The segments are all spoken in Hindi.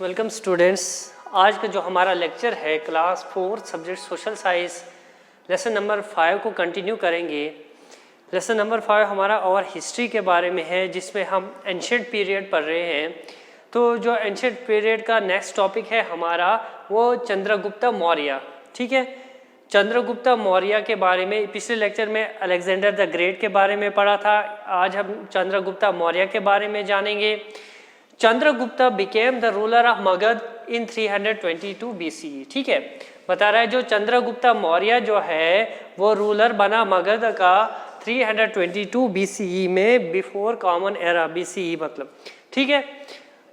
Welcome students. आज का जो हमारा लेक्चर है class 4 subject social science lesson number 5 को कंटिन्यू करेंगे। लेसन नंबर 5 हमारा और हिस्ट्री के बारे में है, जिसमें हम एंशिएंट पीरियड पढ़ रहे हैं। तो जो एंशिएंट पीरियड का नेक्स्ट टॉपिक है हमारा वो चंद्रगुप्त मौर्य। ठीक है, चंद्रगुप्त मौर्य के बारे में पिछले लेक्चर में अलेक्जेंडर द ग्रेट के बारे में पढ़ा था। आज हम चंद्रगुप्त मौर्य के बारे में जानेंगे। Chandragupta became the ruler of Magध in 322 BCE। ठीक है, बता रहा है जो चंद्रगुप्ता मौर्य जो है वो रूलर बना मगध का 322 BCE में, बिफोर कॉमन एरा। BCE मतलब, ठीक है।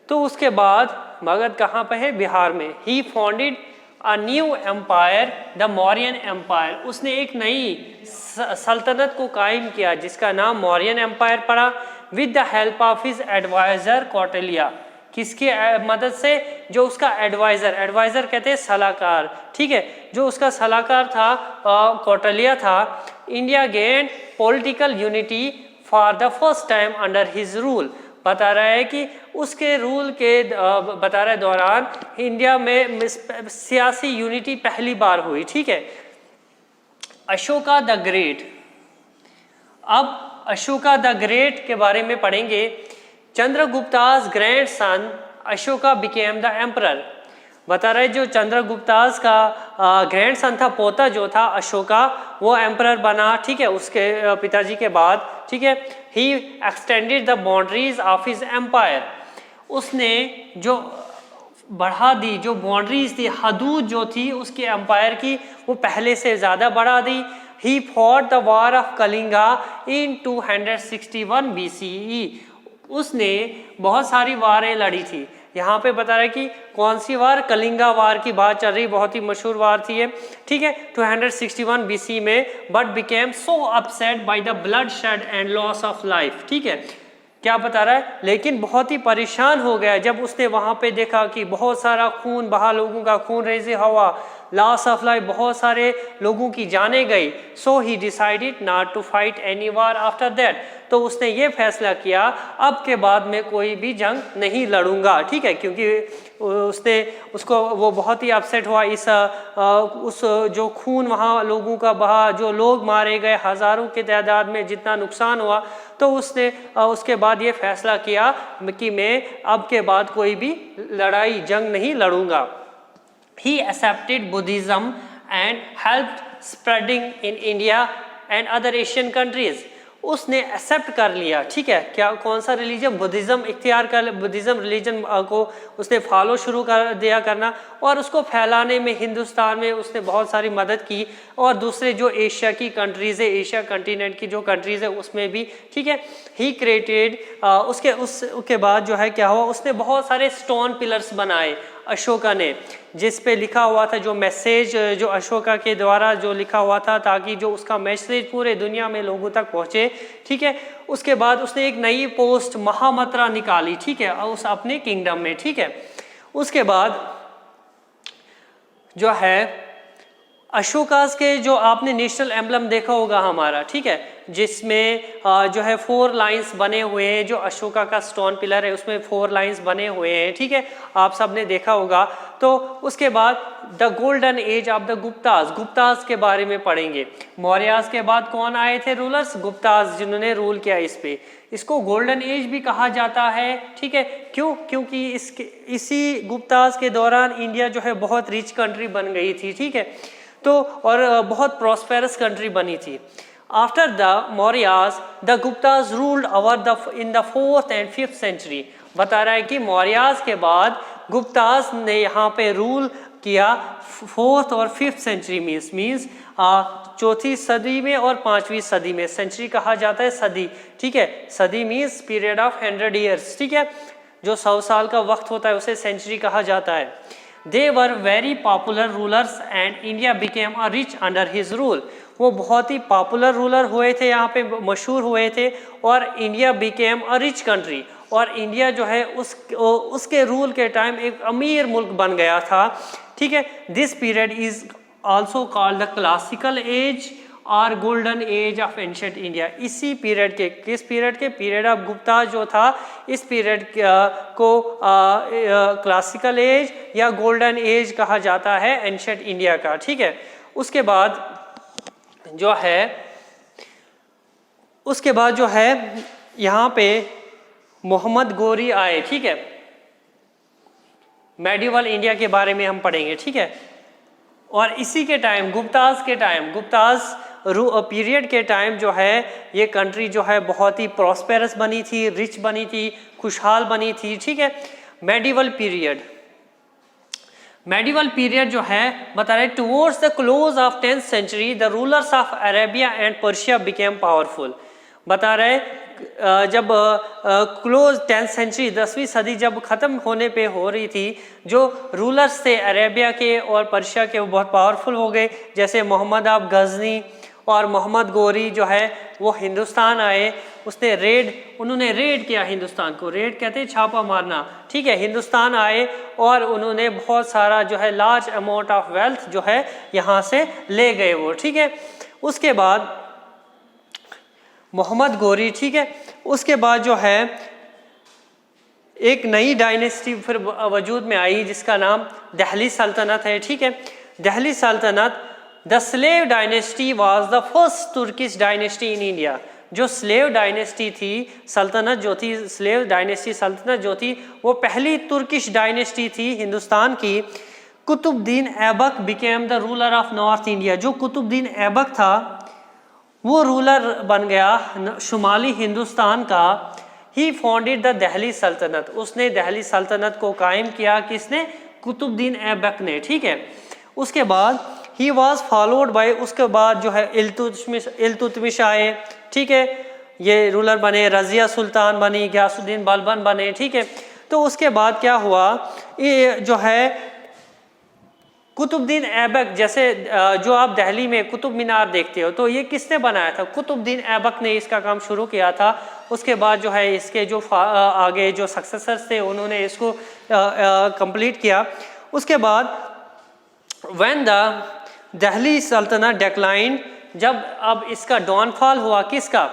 तो उसके बाद मगध कहाँ पे है? बिहार में। He founded a new empire, the Mauryan empire. उसने एक नई सल्तनत को कायम किया जिसका नाम मौर्यन एम्पायर पड़ा। With the help of his advisor Kautilya. किसकी मदद से? जो उसका एडवाइजर, एडवाइजर कहते हैं सलाहकार, ठीक है, जो उसका सलाहकार था कौटिल्य था। India gained political unity for the first time under his rule. बता रहा है कि उसके रूल के बता रहे दौरान इंडिया में सियासी यूनिटी पहली बार हुई। ठीक है। Ashoka the great. अब अशोका द ग्रेट के बारे में पढ़ेंगे। Chandragupta's grandson Ashoka became the emperor. बता रहे जो चंद्रगुप्ता's का ग्रैंड सन था, पोता जो था अशोका, वो एम्परर बना। ठीक है, उसके पिताजी के बाद। ठीक है, he extended the boundaries of his empire. उसने जो बढ़ा दी, जो बाउंड्रीज थी, हदूद जो थी उसके एम्पायर की, वो पहले से ज़्यादा बढ़ा दी। He fought the war of Kalinga in 261 BCE। उसने बहुत सारी वारें लड़ी थी। यहाँ पे बता रहा है कि कौन सी वार? कलिंगा वार की बात चल रही, बहुत ही मशहूर वार थी ये। ठीक है, 261 BC में। But became so upset by the blood shed and loss of life. ठीक है, क्या बता रहा है? लेकिन बहुत ही परेशान हो गया जब उसने वहाँ पे देखा कि बहुत सारा खून बहा, लोगों का खून रेज़ हुआ, लॉस ऑफ लाइफ, बहुत सारे लोगों की जानें गई। So he decided not to fight any war after that. तो उसने ये फैसला किया अब के बाद में कोई भी जंग नहीं लड़ूंगा। ठीक है, क्योंकि उसको वो बहुत ही अपसेट हुआ इस उस जो खून वहाँ लोगों का बहा, जो लोग मारे गए हज़ारों की तादाद में, जितना नुकसान हुआ। तो उसने उसके बाद ये फैसला किया कि मैं अब के बाद कोई भी लड़ाई जंग नहीं लड़ूंगा। He accepted Buddhism and helped spreading in India and other Asian countries। उसने एक्सेप्ट कर लिया। ठीक है, क्या कौन सा रिलीजन? बुद्धिज़्म इख्तियार कर, बुद्धिज़्म रिलीजन को उसने फॉलो शुरू कर दिया करना, और उसको फैलाने में हिंदुस्तान में उसने बहुत सारी मदद की, और दूसरे जो एशिया की कंट्रीज़ है, एशिया कंटिनेंट की जो कंट्रीज़ है उसमें भी। ठीक है, ही क्रिएटेड उसके बाद जो है क्या हुआ, उसने बहुत सारे स्टोन पिलर्स बनाए अशोका ने, जिस पे लिखा हुआ था जो मैसेज, जो अशोका के द्वारा जो लिखा हुआ था, ताकि जो उसका मैसेज पूरे दुनिया में लोगों तक पहुँचे। ठीक है, उसके बाद उसने एक नई पोस्ट महामंत्रा निकाली। ठीक है, उस अपने किंगडम में। ठीक है, उसके बाद जो है अशोकास के जो आपने नेशनल एम्बलम देखा होगा हमारा, ठीक है, जिसमें जो है 4 लाइंस बने हुए हैं, जो अशोका का स्टोन पिलर है उसमें 4 लाइंस बने हुए हैं। ठीक है, आप सब ने देखा होगा। तो उसके बाद the golden age of the Guptas, Guptas के बारे में पढ़ेंगे। मौर्यास के बाद कौन आए थे रूलर्स? गुप्तास, जिन्होंने रूल किया इस पे। इसको गोल्डन एज भी कहा जाता है। ठीक है, क्यों? क्योंकि इसी गुप्तास के दौरान इंडिया जो है बहुत रिच कंट्री बन गई थी। ठीक है, तो और बहुत प्रॉस्पेरस कंट्री बनी थी। After the Mauryas the Guptas ruled over in the 4th and 5th century। बता रहा है कि मौर्यास के बाद गुप्तास ने यहाँ पे रूल किया 4th और 5th सेंचुरी मीन्स 4वीं सदी में और 5वीं सदी में। सेंचुरी कहा जाता है सदी। ठीक है, सदी मीन्स पीरियड ऑफ 100 years। ठीक है, जो 100 साल का वक्त होता है उसे सेंचुरी कहा जाता है। They were very popular rulers and India became a rich under his rule। वो बहुत ही पॉपुलर रूलर हुए थे, यहाँ पे मशहूर हुए थे, और India became a rich country. और इंडिया जो है उसके रूल के टाइम एक अमीर मुल्क बन गया था। ठीक है, this period is also called the classical age और golden age of ancient India. इसी पीरियड के, किस पीरियड के, पीरियड ऑफ गुप्ता जो था, इस पीरियड को क्लासिकल एज या गोल्डन एज कहा जाता है एंशिएंट इंडिया का। ठीक है, उसके बाद जो है यहाँ पे मोहम्मद गोरी आए। ठीक है, मेडिवल इंडिया के बारे में हम पढ़ेंगे। ठीक है, और इसी के टाइम गुप्ताज पीरियड के टाइम जो है ये कंट्री जो है बहुत ही प्रॉस्पेरस बनी थी, रिच बनी थी, खुशहाल बनी थी। ठीक है, मेडिवल पीरियड जो है बता रहे towards the close of 10th century the rulers of Arabia and Persia became powerful. बता रहे जब क्लोज 10th सेंचुरी 10वीं सदी जब ख़त्म होने पे हो रही थी, जो रूलर्स थे अरेबिया के और पर्शिया के वो बहुत पावरफुल हो गए। जैसे मोहम्मद ऑफ गजनी और मोहम्मद गोरी जो है वो हिंदुस्तान आए, उन्होंने रेड किया हिंदुस्तान को। रेड कहते हैं छापा मारना। ठीक है, हिंदुस्तान आए और उन्होंने बहुत सारा जो है लार्ज अमाउंट ऑफ वेल्थ जो है यहाँ से ले गए वो। ठीक है, उसके बाद मोहम्मद गोरी, ठीक है, उसके बाद जो है एक नई डायनेस्टी फिर वजूद में आई जिसका नाम दिल्ली सल्तनत है। ठीक है, दिल्ली सल्तनत, the slave dynasty was the first Turkish dynasty in India. जो स्लेव डायनेस्टी थी, सल्तनत जो थी, स्लेव डायनेस्टी सल्तनत जो थी, वो पहली तुर्किश डायनेस्टी थी हिंदुस्तान की। Qutubuddin Aibak became the ruler of North India. जो कुतुबुद्दीन ऐबक था वो रूलर बन गया शुमाली हिंदुस्तान का। ही फाउंडेड द दिल्ली सल्तनत। उसने दिल्ली सल्तनत को कायम किया। किसने? कुतुबुद्दीन ऐबक ने। ठीक है, उसके बाद ही वॉज फॉलोड बाय, उसके बाद जो है इल्तुतमिश आए। ठीक है, ये रूलर बने, रजिया सुल्तान बनी, गयासुद्दीन बलबन बने। ठीक है, तो उसके बाद क्या हुआ, ये जो है कुतुबुद्दीन ऐबक, जैसे जो आप दिल्ली में कुतुब मीनार देखते हो, तो ये किसने बनाया था? कुतुबुद्दीन ऐबक ने इसका काम शुरू किया था। उसके बाद जो है इसके जो आगे जो सक्सेसर्स थे उन्होंने इसको कंप्लीट किया। उसके बाद व्हेन द दिल्ली सल्तनत डिक्लाइन, जब अब इसका डाउनफॉल हुआ, किसका?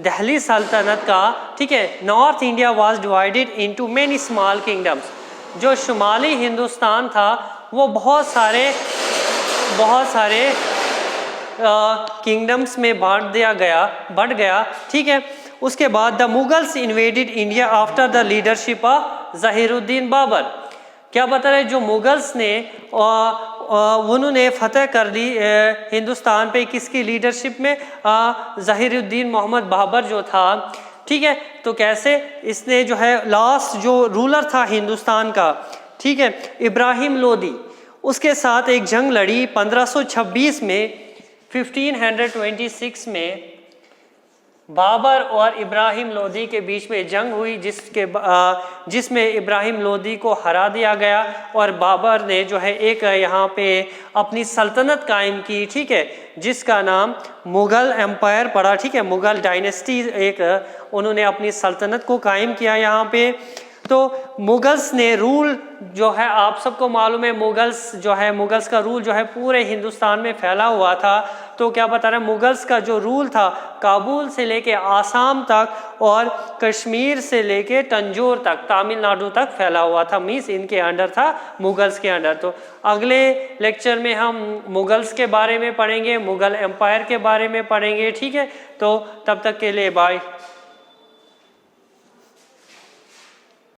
दिल्ली सल्तनत का। ठीक है, north India was divided into many small kingdoms. जो शुमाली हिंदुस्तान था वो बहुत सारे किंगडम्स में बढ़ गया। ठीक है, उसके बाद the Mughals invaded India after the leadership of Zahiruddin Babur. क्या बता रहे? जो मुगल्स ने उन्होंने फतेह कर ली हिंदुस्तान पे, किसकी लीडरशिप में? ज़हीरुद्दीन मोहम्मद बाबर जो था। ठीक है, तो कैसे इसने जो है लास्ट जो रूलर था हिंदुस्तान का, ठीक है, इब्राहिम लोदी, उसके साथ एक जंग लड़ी 1526 में। 1526 में बाबर और इब्राहिम लोदी के बीच में जंग हुई, जिसमें इब्राहिम लोदी को हरा दिया गया और बाबर ने जो है एक यहाँ पे अपनी सल्तनत कायम की। ठीक है, जिसका नाम मुग़ल एम्पायर पड़ा। ठीक है, मुग़ल डायनेस्टी एक उन्होंने अपनी सल्तनत को कायम किया यहाँ पे। तो मुगल्स ने रूल जो है, आप सबको मालूम है, मुगल्स का रूल जो है पूरे हिंदुस्तान में फैला हुआ था। तो क्या बता रहे हैं, मुगल्स का जो रूल था काबुल से लेके आसाम तक और कश्मीर से लेके तंजौर तक, तमिलनाडु तक फैला हुआ था। मीन्स इनके अंडर था, मुगल्स के अंडर। तो अगले लेक्चर में हम मुगल्स के बारे में पढ़ेंगे, मुग़ल एम्पायर के बारे में पढ़ेंगे। ठीक है, तो तब तक के लिए बाय।